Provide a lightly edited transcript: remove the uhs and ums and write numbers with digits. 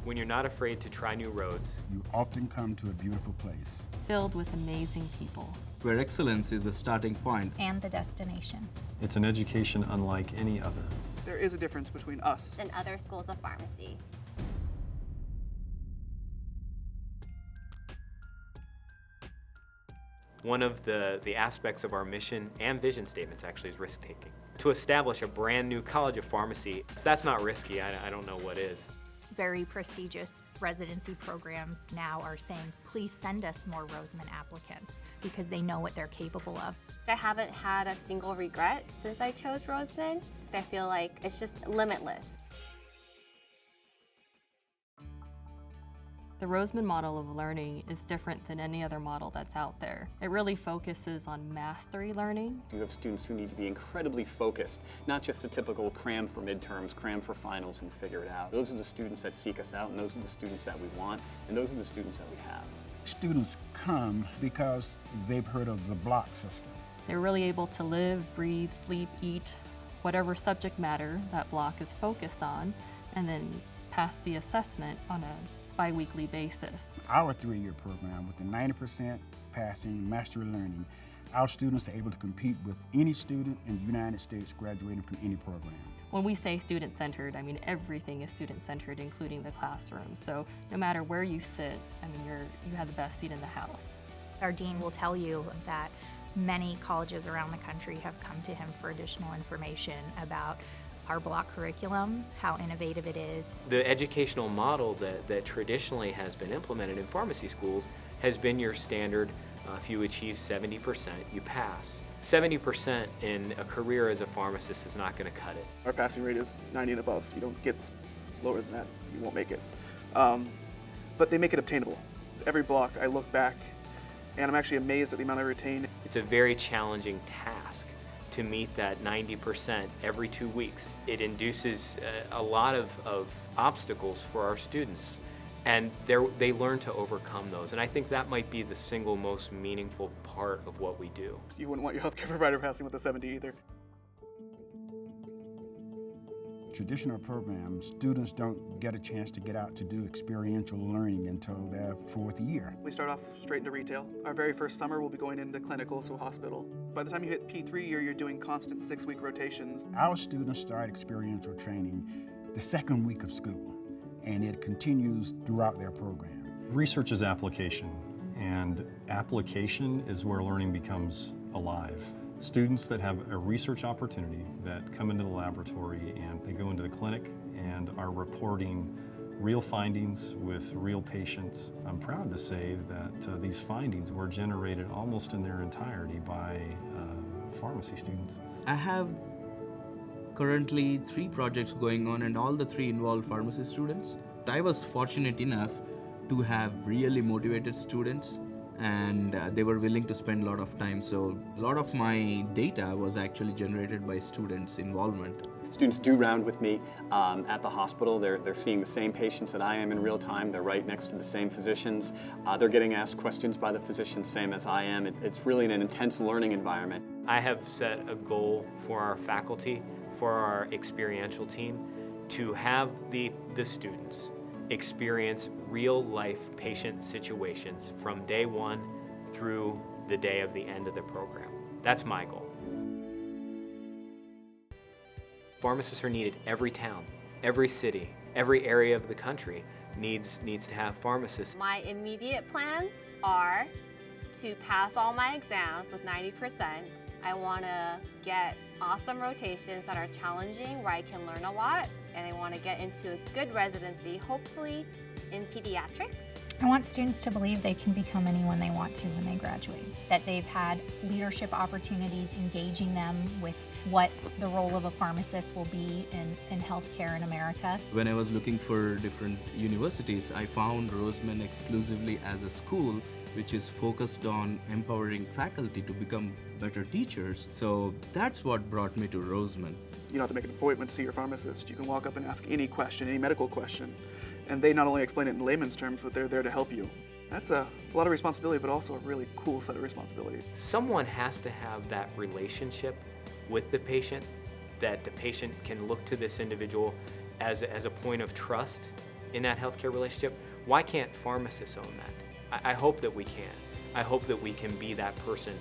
when you're not afraid to try new roads, you often come to a beautiful place. Filled with amazing people. Where excellence is the starting point. And the destination. It's an education unlike any other. There is a difference between us and other schools of pharmacy. one of the aspects of our mission and vision statements actually is risk-taking. To establish a brand new college of pharmacy, if that's not risky, I don't know what is. Very prestigious residency programs now are saying, please send us more Roseman applicants because they know what they're capable of. I haven't had a single regret since I chose Roseman. I feel like it's just limitless. The Roseman model of learning is different than any other model that's out there. It really focuses on mastery learning. You have students who need to be incredibly focused, not just a typical cram for midterms, cram for finals and figure it out. Those are the students that seek us out, and those are the students that we want, and those are the students that we have. Students come because they've heard of the block system. They're really able to live, breathe, sleep, eat, whatever subject matter that block is focused on, and then pass the assessment on a bi-weekly basis. Our three-year program with the 90% passing mastery learning, our students are able to compete with any student in the United States graduating from any program. When we say student-centered, I mean everything is student-centered, including the classroom. So no matter where you sit, I mean you have the best seat in the house. Our dean will tell you that many colleges around the country have come to him for additional information about our block curriculum, how innovative it is. The educational model that traditionally has been implemented in pharmacy schools has been your standard, if you achieve 70%, you pass. 70% in a career as a pharmacist is not going to cut it. Our passing rate is 90 and above. You don't get lower than that, you won't make it. But they make it obtainable. Every block I look back and I'm actually amazed at the amount I retain. It's a very challenging task to meet that 90% every 2 weeks. It induces a lot of obstacles for our students, and they learn to overcome those. And I think that might be the single most meaningful part of what we do. You wouldn't want your healthcare provider passing with a 70 either. Traditional programs, students don't get a chance to get out to do experiential learning until their fourth year. We start off straight into retail. Our very first summer we'll be going into clinical, so hospital. By the time you hit P3 year, you're doing constant 6-week rotations. Our students start experiential training the second week of school, and it continues throughout their program. Research is application, and application is where learning becomes alive. Students that have a research opportunity that come into the laboratory and they go into the clinic and are reporting real findings with real patients. I'm proud to say that these findings were generated almost in their entirety by pharmacy students. I have currently 3 projects going on, and all the 3 involve pharmacy students. I was fortunate enough to have really motivated students, and they were willing to spend a lot of time. So a lot of my data was actually generated by students' involvement. Students do round with me at the hospital. They're seeing the same patients that I am in real time. They're right next to the same physicians. They're getting asked questions by the physicians, same as I am. It's really an intense learning environment. I have set a goal for our faculty, for our experiential team, to have the students experience real-life patient situations from day 1 through the day of the end of the program. That's my goal. Pharmacists are needed every town, every city, every area of the country needs to have pharmacists. My immediate plans are to pass all my exams with 90%. I want to get awesome rotations that are challenging, where I can learn a lot, and I want to get into a good residency, hopefully in pediatrics. I want students to believe they can become anyone they want to when they graduate, that they've had leadership opportunities engaging them with what the role of a pharmacist will be in healthcare in America. When I was looking for different universities, I found Roseman exclusively as a school which is focused on empowering faculty to become better teachers. So that's what brought me to Roseman. You don't have to make an appointment to see your pharmacist. You can walk up and ask any question, any medical question, and they not only explain it in layman's terms, but they're there to help you. That's a lot of responsibility, but also a really cool set of responsibilities. Someone has to have that relationship with the patient, that the patient can look to this individual as a point of trust in that healthcare relationship, why can't pharmacists own that? I hope that we can. I hope that we can be that person